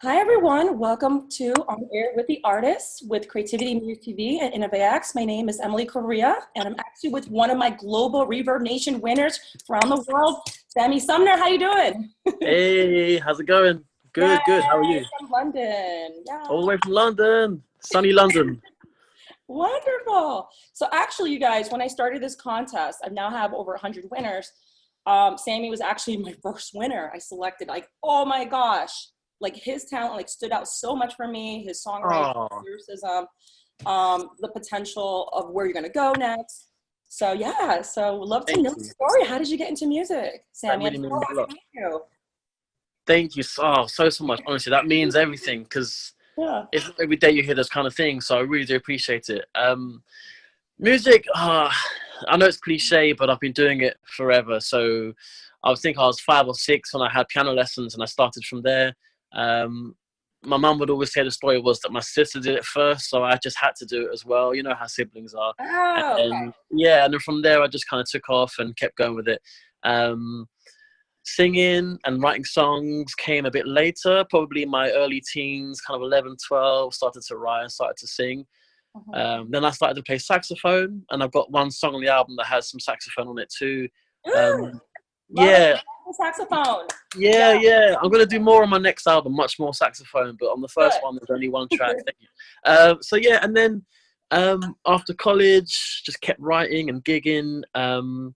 Hi everyone, welcome to On Air with the Artists with CreativityMuze TV and Innova. My name is Emily Correa, and I'm actually with one of my global ReverbNation winners around the world, Sami Sumner. How you doing? Hey, how's it going? Good, good. How are you? From London. Yeah. All the way from London, sunny London. Wonderful. So actually, you guys, when I started this contest, I now have over 100 winners. Sami was actually my first winner. I selected, like, oh my gosh. Like, his talent like stood out so much for me. His songwriting, lyricism, the potential of where you're gonna go next. So yeah, so love to know the story. How did you get into music, Sami? That really means a lot. Thank you so much. Honestly, that means everything because it's not every day you hear those kind of things. So I really do appreciate it. Music, I know it's cliche, but I've been doing it forever. So I think I was 5 or 6 when I had piano lessons, and I started from there. My mum would always say the story was that my sister did it first, so I just had to do it as well. You know how siblings are. And then from there I just kind of took off and kept going with it. Singing and writing songs came a bit later, probably in my early teens, kind of 11, 12, started to write and started to sing. Then I started to play saxophone, and I've got one song on the album that has some saxophone on it too. Saxophone. Yeah. I'm gonna do more on my next album, much more saxophone. But on the first one, there's only one track. And then after college, just kept writing and gigging. And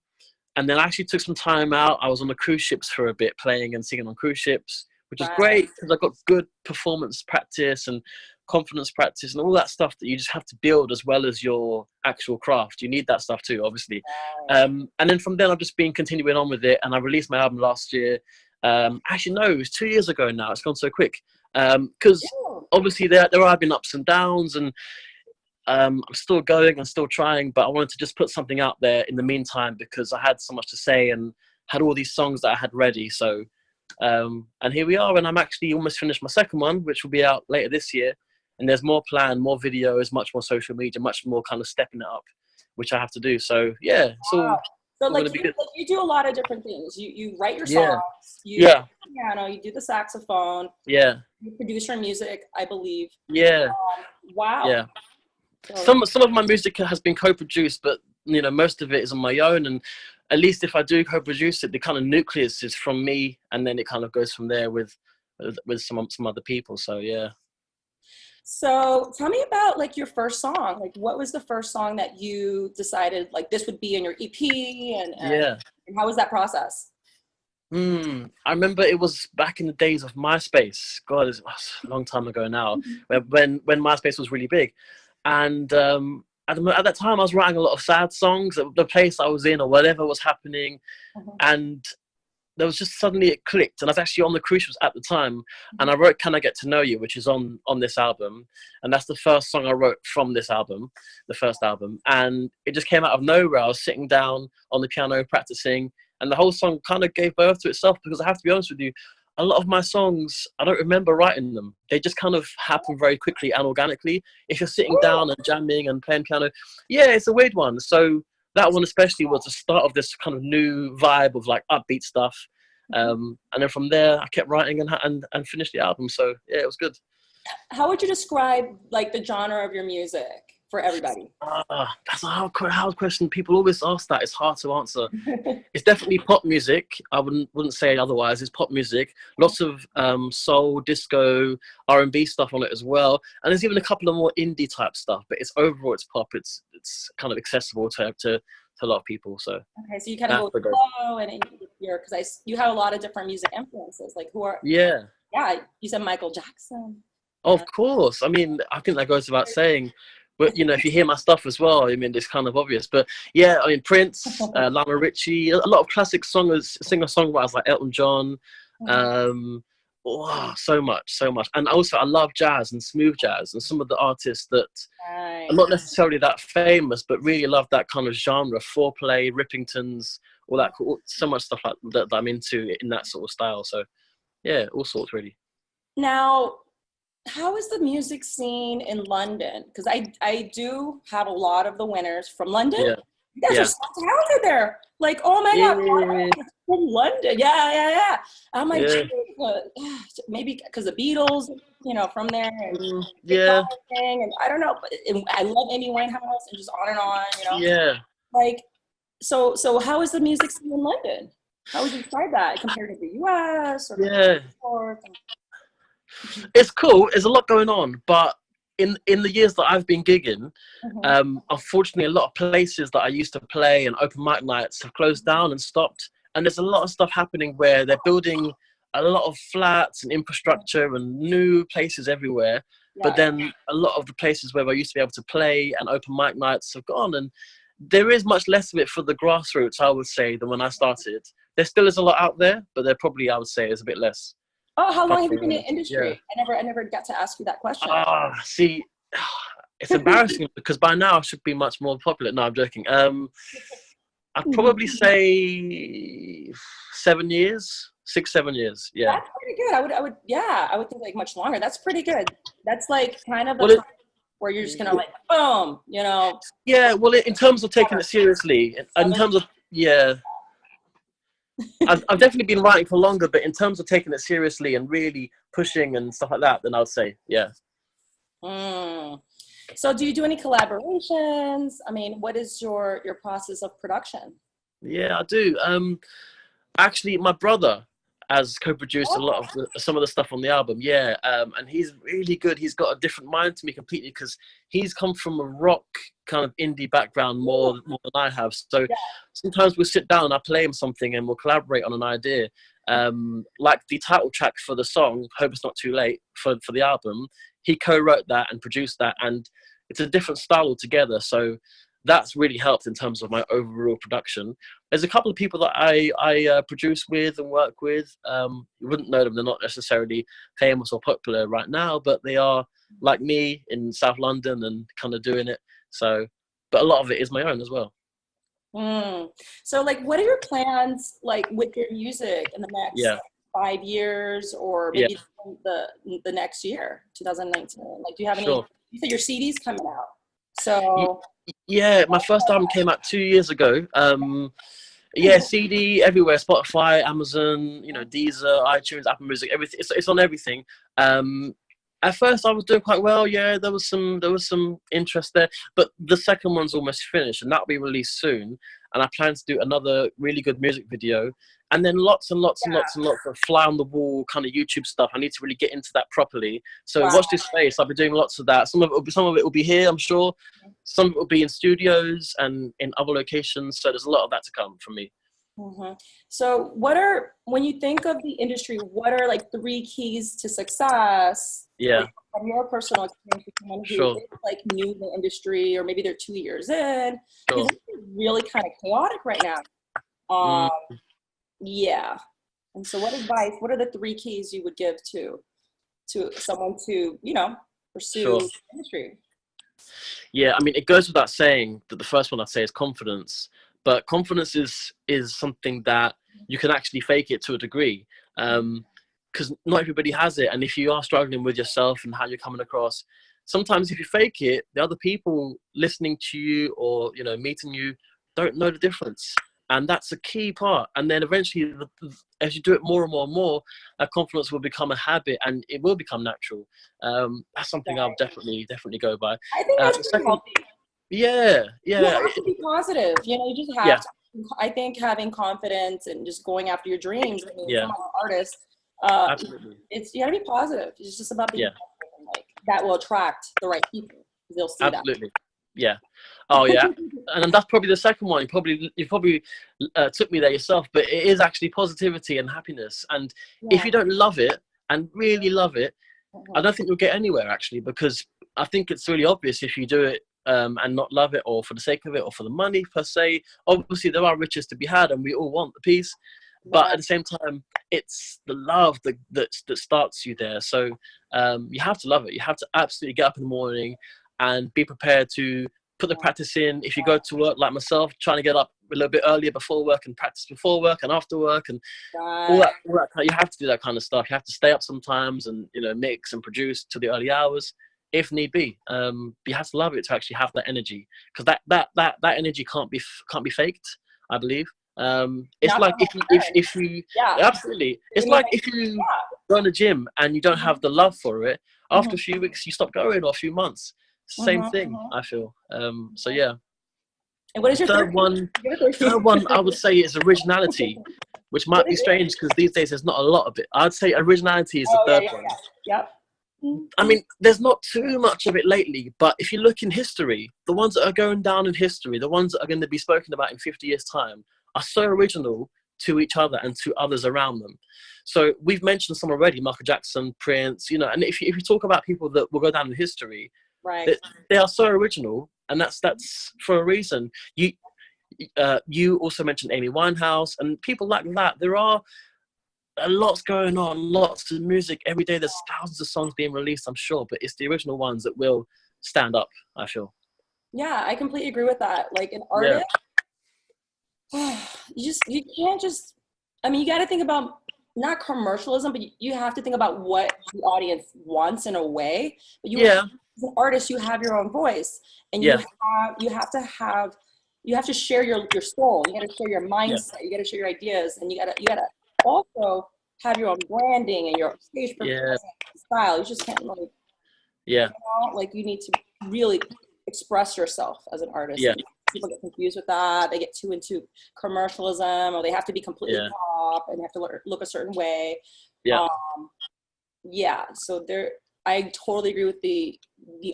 then I actually took some time out. I was on the cruise ships for a bit, playing and singing on cruise ships, which is great because I got good performance practice and confidence practice and all that stuff that you just have to build as well as your actual craft. You need that stuff too, obviously. And then from then I've just been continuing on with it, and I released my album last year. Actually no, it was 2 years ago now. It's gone so quick because obviously there have been ups and downs, and I'm still going and still trying, but I wanted to just put something out there in the meantime because I had so much to say and had all these songs that I had ready. So and here we are, and I'm actually almost finished my second one, which will be out later this year. And there's more planned, more videos, much more social media, much more kind of stepping it up, which I have to do. So yeah, it's all. So like you do a lot of different things. You write your songs. You do the piano. You do the saxophone. Yeah. You produce your music, I believe. Yeah. Wow. Yeah. Some of my music has been co-produced, but you know most of it is on my own. And at least if I do co-produce it, the kind of nucleus is from me, and then it kind of goes from there with some other people. So yeah. So tell me about like your first song. Like, what was the first song that you decided like this would be in your EP, and how was that process? I remember it was back in the days of MySpace. God, it's a long time ago now. When MySpace was really big, and at that time I was writing a lot of sad songs. The place I was in or whatever was happening, and there was just suddenly it clicked, and I was actually on the cruise ships at the time, and I wrote "Can I Get to Know You," which is on this album, and that's the first song I wrote from this album, the first album, and it just came out of nowhere. I was sitting down on the piano practicing, and the whole song kind of gave birth to itself, because I have to be honest with you, a lot of my songs, I don't remember writing them. They just kind of happen very quickly and organically. If you're sitting down and jamming and playing piano, it's a weird one. So that one especially was the start of this kind of new vibe of like upbeat stuff. And then from there, I kept writing and finished the album. So yeah, it was good. How would you describe like the genre of your music for everybody? That's a hard question. People always ask that. It's hard to answer. It's definitely pop music. I wouldn't say otherwise. It's pop music. Lots of soul, disco, R&B stuff on it as well. And there's even a couple of more indie type stuff. But overall it's pop. It's kind of accessible to a lot of people. So okay, so you kind of go with the flow, and because you have a lot of different music influences. Like who are? Yeah. You said Michael Jackson. Of course. I mean, I think that goes without saying. But, you know, if you hear my stuff as well, I mean, it's kind of obvious. But, yeah, I mean, Prince, Lionel Richie, a lot of classic singer-songwriters like Elton John. So much. And also, I love jazz and smooth jazz. And some of the artists that are not necessarily that famous, but really love that kind of genre. Foreplay, Rippingtons, all that. So much stuff like that I'm into in that sort of style. So, yeah, all sorts, really. Now, how is the music scene in London? Because I do have a lot of the winners from London. You guys are so talented there. Like, oh my God. From London. Yeah. I'm like, Yeah. maybe because the Beatles, from there, and Yeah. thing, and I don't know, but I love Amy Winehouse, and just on. Yeah. Like, so how is the music scene in London? How would you describe that compared to the US or Yeah. New York? It's cool. There's a lot going on, but in the years that I've been gigging, unfortunately, a lot of places that I used to play and open mic nights have closed down and stopped. And there's a lot of stuff happening where they're building a lot of flats and infrastructure and new places everywhere. But then a lot of the places where I used to be able to play and open mic nights have gone, and there is much less of it for the grassroots, I would say, than when I started. There still is a lot out there, but there probably, I would say, is a bit less. Oh, how long have you been in the industry? I never got to ask you that question. See, it's embarrassing because by now I should be much more popular. No, I'm joking. I'd probably say 7 years, 6, 7 years. Yeah. That's pretty good. I would think like much longer. That's pretty good. That's like kind of where you're just gonna like boom, Yeah. Well, in terms of taking it seriously, in terms of I've definitely been writing for longer, but in terms of taking it seriously and really pushing and stuff like that, then I would say, yeah. So do you do any collaborations? I mean, what is your process of production? Yeah, I do. Actually, my brother has co-produced a lot of some of the stuff on the album. Yeah, and he's really good. He's got a different mind to me completely because he's come from a rock kind of indie background more than I have. So sometimes we'll sit down and I play him something and we'll collaborate on an idea. Like the title track for the song, Hope It's Not Too Late, for the album, he co-wrote that and produced that, and it's a different style altogether. So that's really helped in terms of my overall production. There's a couple of people that I produce with and work with. You wouldn't know them. They're not necessarily famous or popular right now, but they are like me in South London and kind of doing it. So, but a lot of it is my own as well. So like, what are your plans like with your music in the next 5 years or maybe the next year, 2019? Like, do you have any, you said your CD's coming out. So yeah, my first album came out 2 years ago. Yeah, CD everywhere, Spotify, Amazon, Deezer, iTunes, Apple Music, everything. It's on everything. At first I was doing quite well. Yeah, there was some interest there, but the second one's almost finished and that'll be released soon. And I plan to do another really good music video, and then lots and lots of fly on the wall kind of YouTube stuff. I need to really get into that properly. So watch this space. I'll be doing lots of that. Some of it will be here, I'm sure. Some of it will be in studios and in other locations. So there's a lot of that to come from me. So when you think of the industry, what are like 3 keys to success? Yeah. From your personal experience with someone who is like new in the industry, or maybe they're 2 years in, because it's really kind of chaotic right now. Yeah. And so what are the 3 keys you would give to someone to, pursue the industry? Yeah, I mean, it goes without saying that the first one I'd say is confidence. But confidence is something that you can actually fake it to a degree, because not everybody has it. And if you are struggling with yourself and how you're coming across, sometimes if you fake it, the other people listening to you or meeting you don't know the difference. And that's a key part. And then eventually, as you do it more and more and more, that confidence will become a habit and it will become natural. That's something I'll definitely go by. I think that's pretty healthy. Yeah. You have to be positive. You just have to. I think having confidence and just going after your dreams. I mean, I'm an artist. Absolutely. You got to be positive. It's just about being positive, and like that will attract the right people. They'll see that. Absolutely. Yeah. Oh yeah. And that's probably the second one. You probably took me there yourself, but it is actually positivity and happiness. And if you don't love it and really love it, I don't think you'll get anywhere actually, because I think it's really obvious if you do it and not love it, or for the sake of it, or for the money per se. Obviously there are riches to be had and we all want the peace, but at the same time it's the love that starts you there. So you have to love it. You have to absolutely get up in the morning and be prepared to put the practice in. If you go to work like myself, trying to get up a little bit earlier before work and practice before work and after work and all that you have to do that kind of stuff. You have to stay up sometimes and mix and produce to the early hours if need be. You have to love it to actually have that energy, because that energy can't be faked, I believe. It's Not like so much if you yeah. absolutely, it's like if you go in the gym and you don't have the love for it, after a few weeks you stop going, or a few months. Same thing, I feel. So yeah. And what is your third one? Third one, I would say is originality, which might be strange because these days there's not a lot of it. I'd say originality is the third one. Yep. I mean, there's not too much of it lately, but if you look in history, the ones that are going down in history, the ones that are going to be spoken about in 50 years' time, are so original to each other and to others around them. So we've mentioned some already, Michael Jackson, Prince, you know, and if you talk about people that will go down in history, right, they are so original, and that's for a reason. You also mentioned Amy Winehouse and people like that. There are a lot's going on, lots of music every day. There's thousands of songs being released, I'm sure, but it's the original ones that will stand up, I feel. Yeah, I completely agree with that. Like an artist, you can't just, I mean, you got to think about not commercialism, but you have to think about what the audience wants in a way. But as an artist, you have your own voice, and you have to share your soul. You got to share your mindset. You got to share your ideas, and you got to also have your own branding and your stage presence style. You just can't like you need to really express yourself as an artist. And people get confused with that. They get too into commercialism, or they have to be completely pop and they have to look a certain way. So I totally agree with the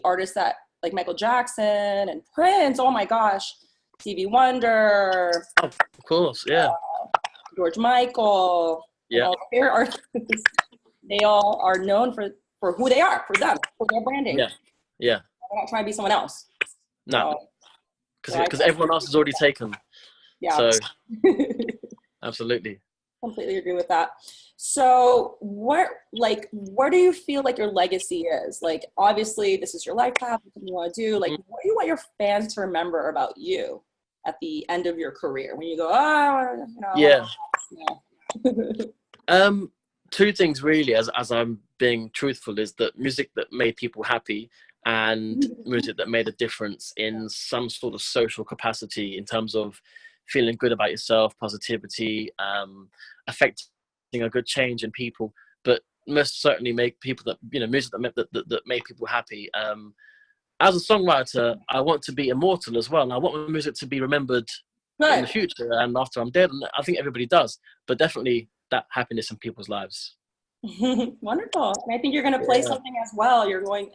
artists that like Michael Jackson and Prince. Oh my gosh, Stevie Wonder. Oh, of course, George Michael. And all their artists. They all are known for who they are, for them, for their branding. They're not trying to be someone else. No, because everyone else is already taken. So, absolutely. Completely agree with that. So, where do you feel like your legacy is? Like, obviously, this is your life path, what you want to do. Like, what do you want your fans to remember about you at the end of your career? When you go, two things really, as I'm being truthful, is that music that made people happy and music that made a difference in some sort of social capacity in terms of feeling good about yourself, positivity, affecting a good change in people, but most certainly make people that, you know, music that made people happy. As a songwriter, I want to be immortal as well, and I want my music to be remembered in the future and after I'm dead, and I think everybody does, but definitely that happiness in people's lives. Wonderful. And I think you're going to play something as well. You're going,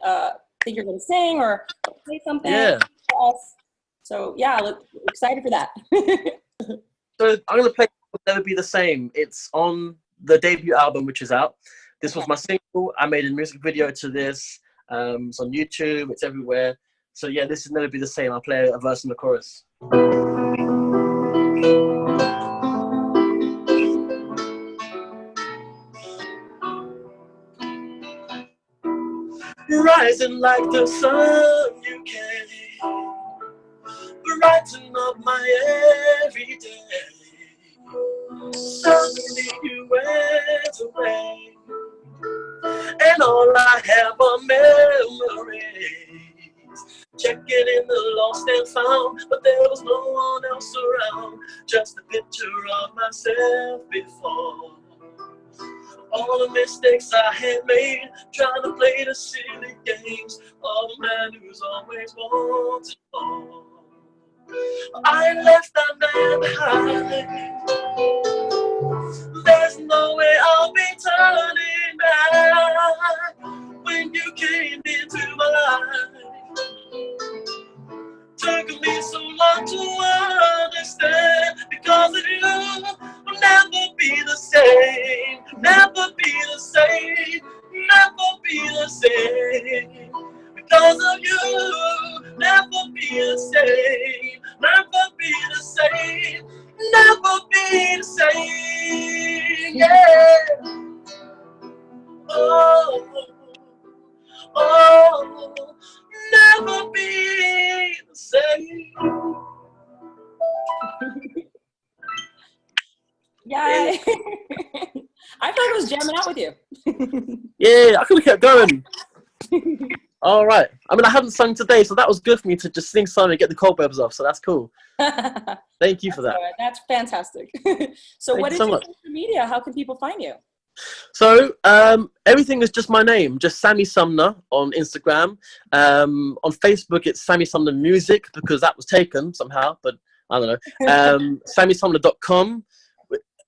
think you're going to sing or play something for us. So excited for that. So I'm going to play Never Be the Same. It's on the debut album, which is out. This was my single. I made a music video to this. It's on YouTube. It's everywhere. So yeah, this is Never Be the Same. I'll play a verse and the chorus. Rising like the sun, you came, brighten up my every day. Suddenly you went away, and all I have are memories. Checking in the lost and found, but there was no one else around. Just a picture of myself before. All the mistakes I had made, trying to play the silly games of a man who's always wanted more. I left that man behind. There's no way I'll be turning back. When you came into my life, took me so long to understand. Because of you, will never be the same. Never be the same. Never be the same. Because of you, never be the same. Never be the same. Never be the same. Yeah. Oh, never be the same. Yay. I thought I was jamming out with you. Yeah, I could have kept going. All right. I mean, I haven't sung today, so that was good for me to just sing some and get the cobwebs off. So that's cool. Thank you for that. That's fantastic. So Thank what you is so your much. social media? How can people find you? So everything is just my name, just Sami Sumner on Instagram. On Facebook, it's Sami Sumner Music because that was taken somehow, but I don't know. SamiSumner.com.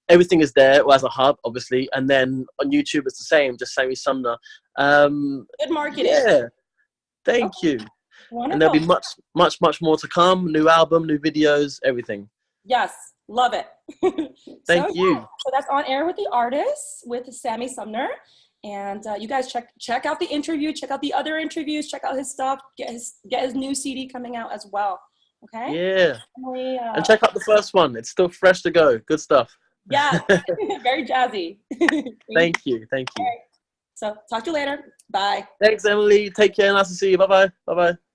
Everything is there, well, as a hub, obviously. And then on YouTube, it's the same, just Sami Sumner. Good marketing. Yeah, thank you. Wonderful. And there'll be much more to come. New album, new videos, everything. Yes, love it. Thank you. Yeah, so that's On Air with the Artist with Sami Sumner. And you guys check out the interview, check out the other interviews, check out his stuff, get his new CD coming out as well. Okay? Yeah. And check out the first one. It's still fresh to go. Good stuff. Yeah, very jazzy. Thank you. Thank you. Right. So talk to you later. Bye. Thanks, Emily. Take care. Nice to see you. Bye-bye. Bye-bye.